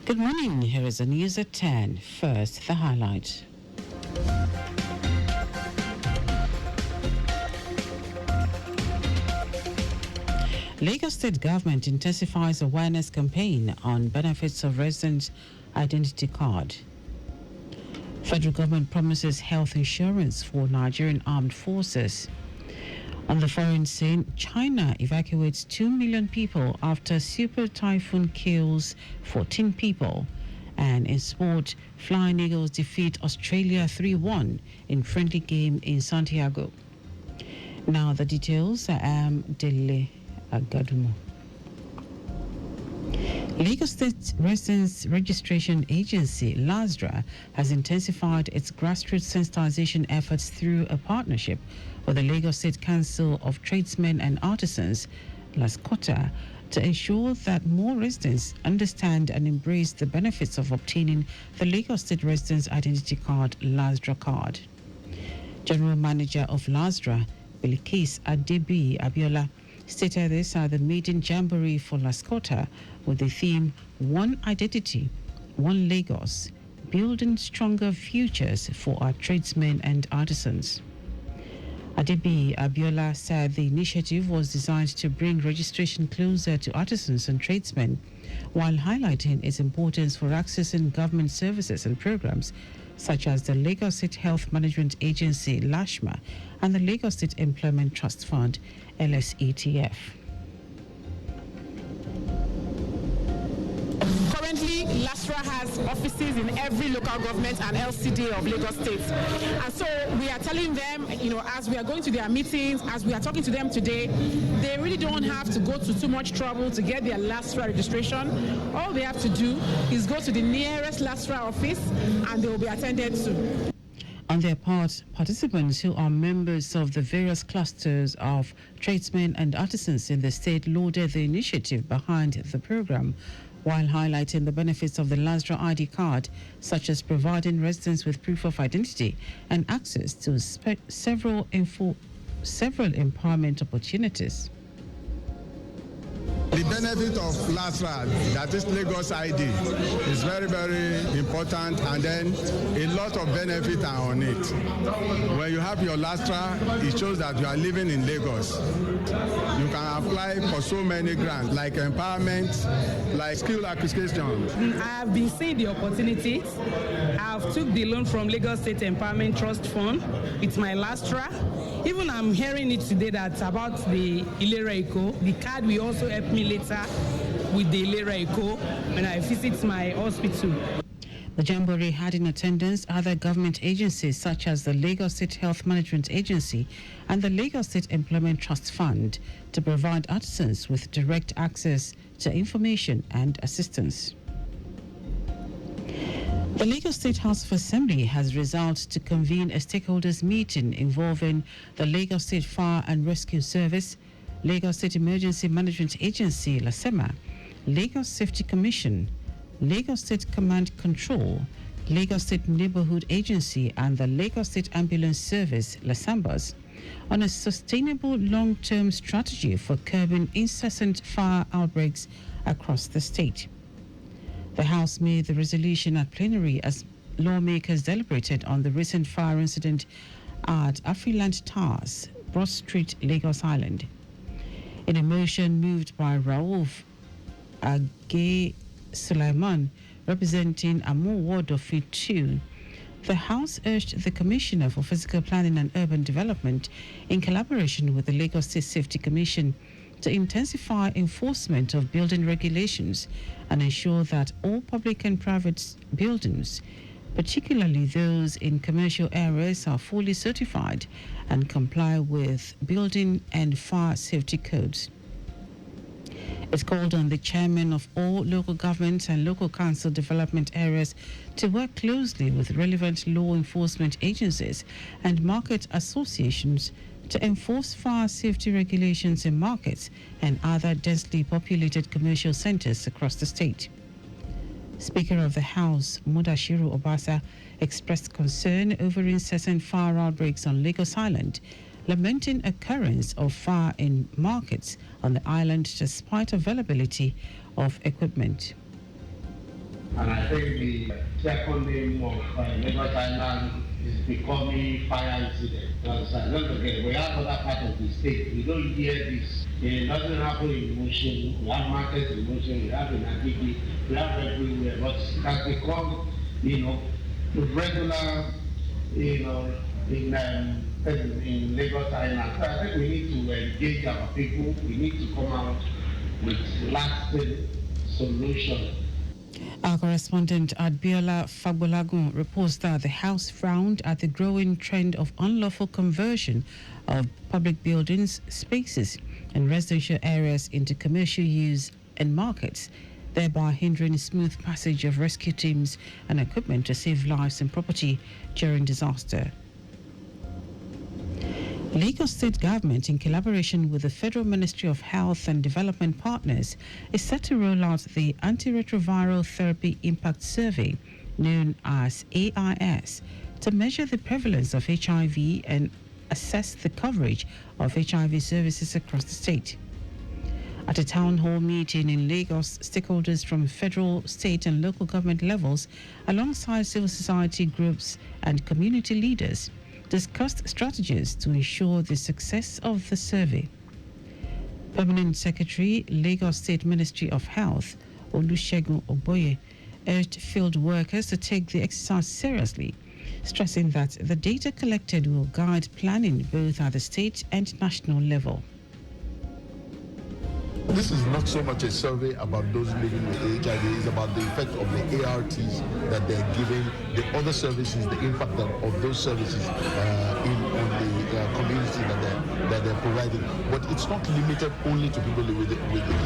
Good morning. Here is the news at 10. First, the highlight. Lagos State Government intensifies awareness campaign on benefits of residents' identity card. Federal government promises health insurance for Nigerian armed forces. On the foreign scene, China evacuates 2 million people after super typhoon kills 14 people. And in sport, Flying Eagles defeat Australia 3-1 in friendly game in Santiago. Now the details. I am Dele Agadumo. Lagos State Residents Registration Agency, LASRA, has intensified its grassroots sensitization efforts through a partnership with the Lagos State Council of Tradesmen and Artisans, LASCOTA, to ensure that more residents understand and embrace the benefits of obtaining the Lagos State Residents Identity Card, LASRA card. General Manager of LASRA, Bilikis Adebi Abiola, stated this at the maiden jamboree for LASCOTA with the theme One Identity, One Lagos, Building Stronger Futures for Our Tradesmen and Artisans. Adebi Abiola said the initiative was designed to bring registration closer to artisans and tradesmen, while highlighting its importance for accessing government services and programs such as the Lagos State Health Management Agency, LASHMA, and the Lagos State Employment Trust Fund, LSETF. Currently, LASRA has offices in every local government and LCD of Lagos State. And so we are telling them, as we are going to their meetings, as we are talking to them today, they really don't have to go to too much trouble to get their LASRA registration. All they have to do is go to the nearest LASRA office and they will be attended to. On their part, participants who are members of the various clusters of tradesmen and artisans in the state lauded the initiative behind the program, while highlighting the benefits of the LASRA ID card, such as providing residents with proof of identity and access to several empowerment opportunities. The benefit of LASRA, that is Lagos ID, is very, very important, and then a lot of benefits are on it. When you have your LASRA, it shows that you are living in Lagos. You can apply for so many grants, like empowerment, like skill acquisition. I have been seeing the opportunities. I have took the loan from Lagos State Empowerment Trust Fund. It's my LASRA. Even I'm hearing it today that about the Ilera Eco, the card will also help me later with the Ilera Eco when I visit my hospital. The jamboree had in attendance other government agencies such as the Lagos State Health Management Agency and the Lagos State Employment Trust Fund to provide artisans with direct access to information and assistance. The Lagos State House of Assembly has resolved to convene a stakeholders meeting involving the Lagos State Fire and Rescue Service, Lagos State Emergency Management Agency, LASEMA, Lagos Safety Commission, Lagos State Command Control, Lagos State Neighborhood Agency, and the Lagos State Ambulance Service, LASAMBAS, on a sustainable long-term strategy for curbing incessant fire outbreaks across the state. The House made the resolution at plenary as lawmakers deliberated on the recent fire incident at Afriland Towers, Broad Street, Lagos Island. In a motion moved by Raouf Agay Sulaiman, representing Amu Ward of Fit 2, the House urged the Commissioner for Physical Planning and Urban Development, in collaboration with the Lagos State Safety Commission, to intensify enforcement of building regulations and ensure that all public and private buildings, particularly those in commercial areas, are fully certified and comply with building and fire safety codes. It called on the chairman of all local government and local council development areas to work closely with relevant law enforcement agencies and market associations to enforce fire safety regulations in markets and other densely populated commercial centers across the state. Speaker of the House, Mudashiru Obasa, expressed concern over incessant fire outbreaks on Lagos Island, lamenting occurrence of fire in markets on the island despite availability of equipment. And I think the second name of Lagos Island is becoming fire incident. Because don't forget, we have other part of the state. We don't hear this. It doesn't happen in Motion. We have markets in Motion. We have in Agigi. We have everywhere. But it has become, regular, in Lagos Island. So I think we need to engage our people. We need to come out with lasting solutions. Our correspondent Adbiola Fagbolagun reports that the House frowned at the growing trend of unlawful conversion of public buildings, spaces, and residential areas into commercial use and markets, thereby hindering smooth passage of rescue teams and equipment to save lives and property during disaster. Lagos State Government, in collaboration with the Federal Ministry of Health and Development partners, is set to roll out the Antiretroviral Therapy Impact Survey, known as AIS, to measure the prevalence of HIV and assess the coverage of HIV services across the state. At a town hall meeting in Lagos, stakeholders from federal, state and local government levels, alongside civil society groups and community leaders, discussed strategies to ensure the success of the survey. Permanent Secretary, Lagos State Ministry of Health, Olusegun Ogboye, urged field workers to take the exercise seriously, stressing that the data collected will guide planning both at the state and national level. This is not so much a survey about those living with HIV, it's about the effect of the ARTs that they're giving, the other services, the impact of those services on the community that they're providing. But it's not limited only to people with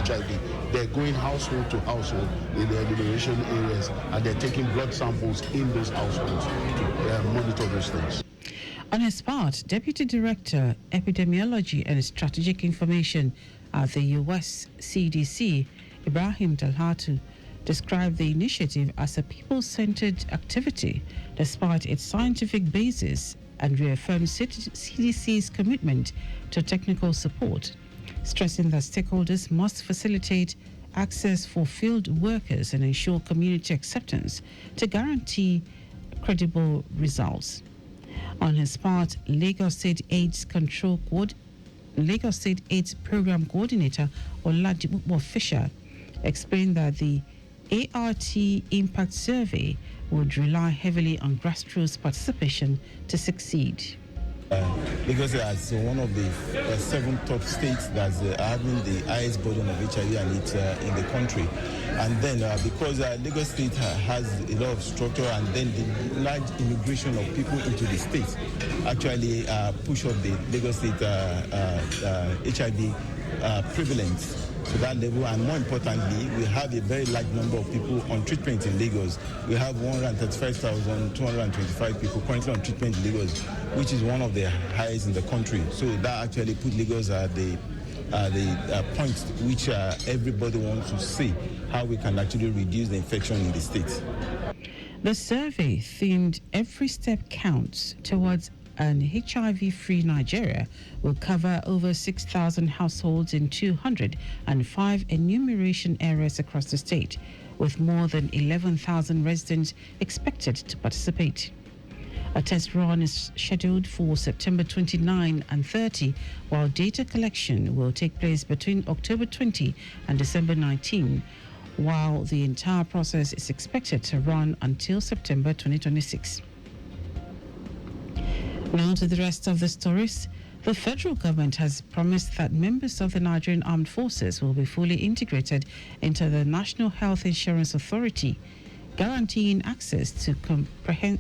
HIV. They're going household to household in the enumeration areas, and they're taking blood samples in those households to monitor those things. On his part, Deputy Director, Epidemiology and Strategic Information at the US CDC, Ibrahim Talhatu, described the initiative as a people-centered activity despite its scientific basis and reaffirmed CDC's commitment to technical support, stressing that stakeholders must facilitate access for field workers and ensure community acceptance to guarantee credible results. On his part, Lagos State AIDS Program Coordinator Oladipupo Fisher explained that the ART Impact Survey would rely heavily on grassroots participation to succeed. Lagos is one of the 7 top states that's having the highest burden of HIV and AIDS in the country. And then because Lagos State has a lot of structure, and then the large immigration of people into the state actually push up the Lagos State HIV prevalence to that level. And more importantly, we have a very large number of people on treatment in Lagos. We have 135,225 people currently on treatment in Lagos, which is one of the highest in the country. So that actually put Lagos at the point which everybody wants to see how we can actually reduce the infection in the state. The survey themed "Every Step Counts" towards an HIV-free Nigeria will cover over 6,000 households in 205 enumeration areas across the state, with more than 11,000 residents expected to participate. A test run is scheduled for September 29 and 30, while data collection will take place between October 20 and December 19, while the entire process is expected to run until September 2026. Now to the rest of the stories. The federal government has promised that members of the Nigerian Armed Forces will be fully integrated into the National Health Insurance Authority, guaranteeing access to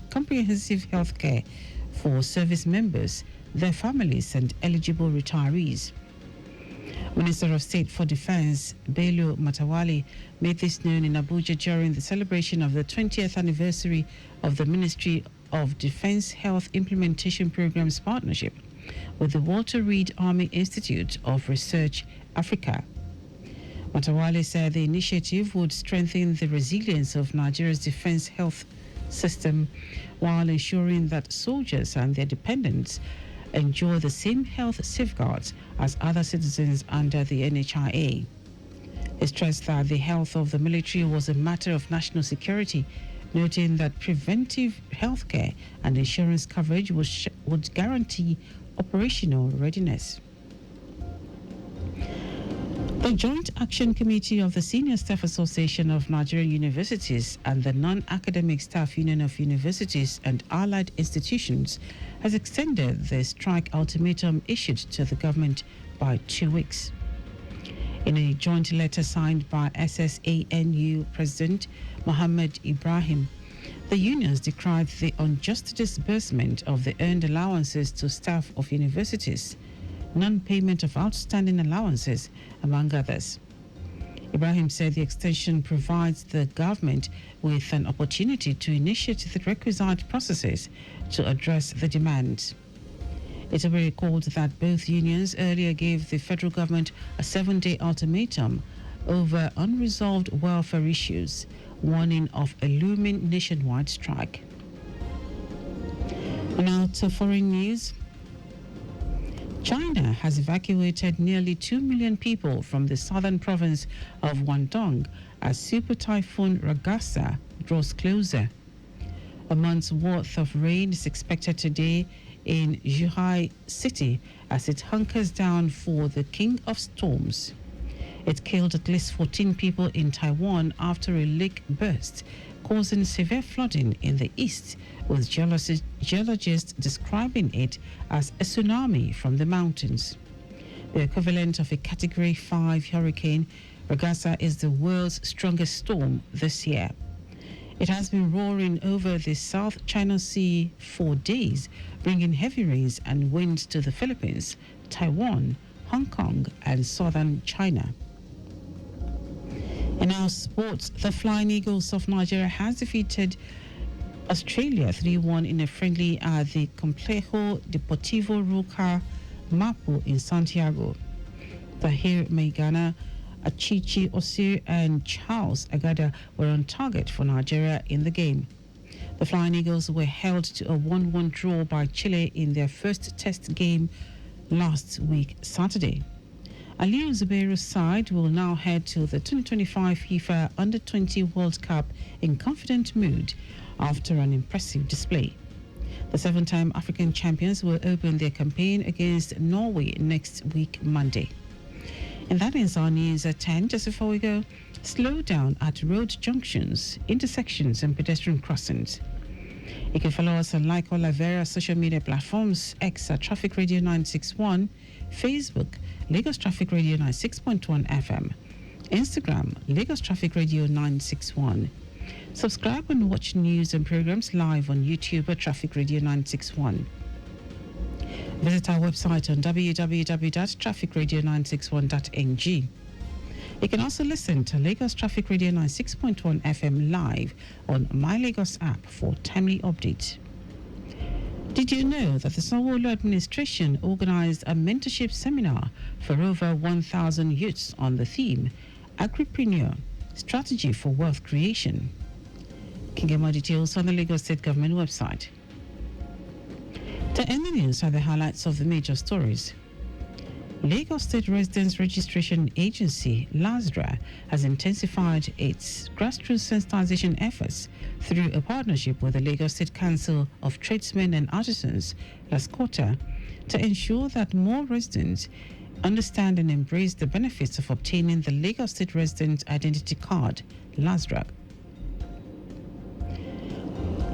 comprehensive health care for service members, their families, and eligible retirees. Minister of State for Defense, Bello Matawale, made this known in Abuja during the celebration of the 20th anniversary of the Ministry of Defense Health Implementation Programs partnership with the Walter Reed Army Institute of Research, Africa. Matawale said the initiative would strengthen the resilience of Nigeria's defense health system while ensuring that soldiers and their dependents enjoy the same health safeguards as other citizens under the NHIA. He stressed that the health of the military was a matter of national security, noting that preventive healthcare and insurance coverage would guarantee operational readiness. The Joint Action Committee of the Senior Staff Association of Nigerian Universities and the Non-Academic Staff Union of Universities and Allied Institutions has extended the strike ultimatum issued to the government by 2 weeks. In a joint letter signed by SSANU President Mohammed Ibrahim, the unions decried the unjust disbursement of the earned allowances to staff of universities, non-payment of outstanding allowances, among others. Ibrahim said the extension provides the government with an opportunity to initiate the requisite processes to address the demands. It will be recalled that both unions earlier gave the federal government a 7-day ultimatum over unresolved welfare issues, warning of a looming nationwide strike. Now to foreign news. China has evacuated nearly 2 million people from the southern province of Guangdong as Super Typhoon Ragasa draws closer. A month's worth of rain is expected today in Zhuhai City as it hunkers down for the King of Storms. It killed at least 14 people in Taiwan after a lake burst, causing severe flooding in the east, with geologists describing it as a tsunami from the mountains. The equivalent of a Category 5 hurricane, Ragasa is the world's strongest storm this year. It has been roaring over the South China Sea for days, bringing heavy rains and winds to the Philippines, Taiwan, Hong Kong, and southern China. In our sports, the Flying Eagles of Nigeria has defeated Australia 3-1 in a friendly at the Complejo Deportivo Ruca Mapu in Santiago. Tahir Maigana, Achichi Osir, and Charles Agada were on target for Nigeria in the game. The Flying Eagles were held to a 1-1 draw by Chile in their first test game last week, Saturday. Aliou Zubairu's side will now head to the 2025 FIFA Under-20 World Cup in confident mood after an impressive display. The 7-time African champions will open their campaign against Norway next week, Monday. And that is our news at 10. Just before we go, slow down at road junctions, intersections, and pedestrian crossings. You can follow us on like all our various social media platforms: X at Traffic Radio 961, Facebook, Lagos Traffic Radio 96.1 FM, Instagram, Lagos Traffic Radio 961. Subscribe and watch news and programs live on YouTube at Traffic Radio 961. Visit our website on www.trafficradio961.ng. You can also listen to Lagos Traffic Radio 96.1 FM live on My Lagos app for timely updates. Did you know that the Sanwo-Olu administration organized a mentorship seminar for over 1,000 youths on the theme Agripreneur, Strategy for Wealth Creation? You can get more details on the Lagos State Government website. To end the news are the highlights of the major stories. Lagos State Residents Registration Agency, LASRA, has intensified its grassroots sensitization efforts through a partnership with the Lagos State Council of Tradesmen and Artisans, LASCOTA, to ensure that more residents understand and embrace the benefits of obtaining the Lagos State Resident Identity Card, LASRA.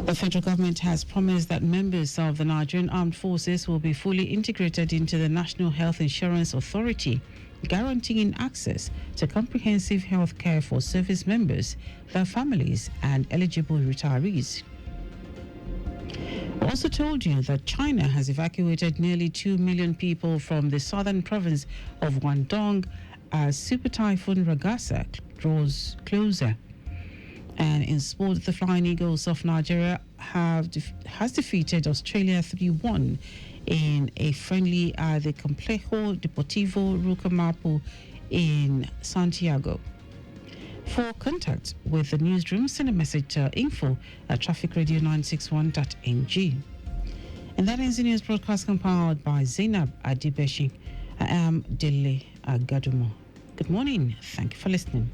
The federal government has promised that members of the Nigerian Armed Forces will be fully integrated into the National Health Insurance Authority, guaranteeing access to comprehensive health care for service members, their families, and eligible retirees. We also told you that China has evacuated nearly 2 million people from the southern province of Guangdong as Super Typhoon Ragasa draws closer. And in sport, the Flying Eagles of Nigeria has defeated Australia 3-1 in a friendly at the Complejo Deportivo Ruca Mapu in Santiago. For contact with the newsroom, send a message to info@trafficradio961.ng. And that is the news broadcast compiled by Zainab Adibeshi. I am Dele Agadumo. Good morning. Thank you for listening.